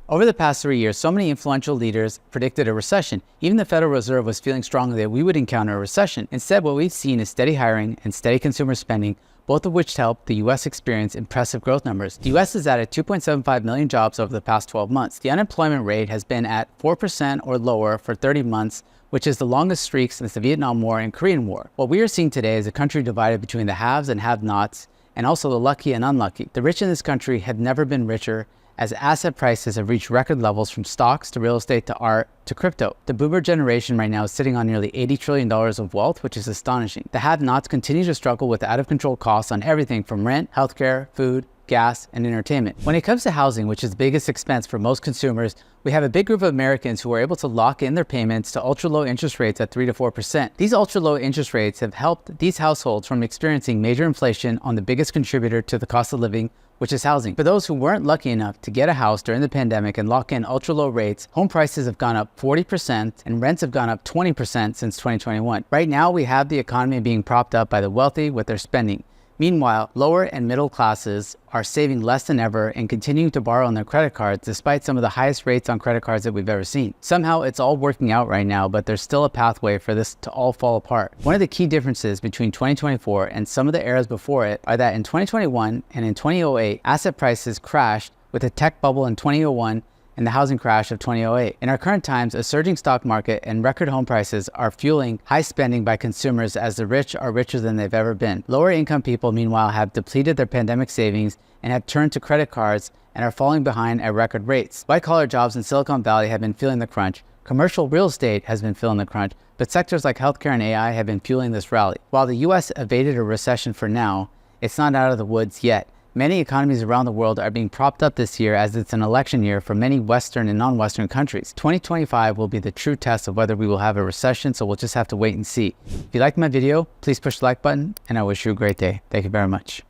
Over the past 3 years, so many influential leaders predicted a recession. Even the Federal Reserve was feeling strongly that we would encounter a recession. Instead, what we've seen is steady hiring and steady consumer spending, both of which helped the U.S. experience impressive growth numbers. The U.S. has added 2.75 million jobs over the past 12 months. The unemployment rate has been at 4% or lower for 30 months, which is the longest streak since the Vietnam War and Korean War. What we are seeing today is a country divided between the haves and have-nots, and also the lucky and unlucky. The rich in this country have never been richer, as asset prices have reached record levels from stocks to real estate to art to crypto. The boomer generation right now is sitting on nearly $80 trillion of wealth, which is astonishing. The have-nots continue to struggle with out-of-control costs on everything from rent, healthcare, food, gas, and entertainment. When it comes to housing, which is the biggest expense for most consumers, we have a big group of Americans who are able to lock in their payments to ultra-low interest rates at 3 to 4%. These ultra-low interest rates have helped these households from experiencing major inflation on the biggest contributor to the cost of living, which is housing. For those who weren't lucky enough to get a house during the pandemic and lock in ultra-low rates, home prices have gone up 40% and rents have gone up 20% since 2021. Right now, we have the economy being propped up by the wealthy with their spending. Meanwhile, lower and middle classes are saving less than ever and continuing to borrow on their credit cards despite some of the highest rates on credit cards that we've ever seen. Somehow it's all working out right now, but there's still a pathway for this to all fall apart. One of the key differences between 2024 and some of the eras before it are that in 2021 and in 2008, asset prices crashed with a tech bubble in 2001 and the housing crash of 2008. In our current times, a surging stock market and record home prices are fueling high spending by consumers as the rich are richer than they've ever been. Lower income people, meanwhile, have depleted their pandemic savings and have turned to credit cards and are falling behind at record rates. White-collar jobs in Silicon Valley have been feeling the crunch. Commercial real estate has been feeling the crunch, but sectors like healthcare and AI have been fueling this rally. While the US evaded a recession for now, it's not out of the woods yet. Many economies around the world are being propped up this year as it's an election year for many Western and non-Western countries. 2025 will be the true test of whether we will have a recession, so we'll just have to wait and see. If you liked my video, please push the like button, and I wish you a great day. Thank you very much.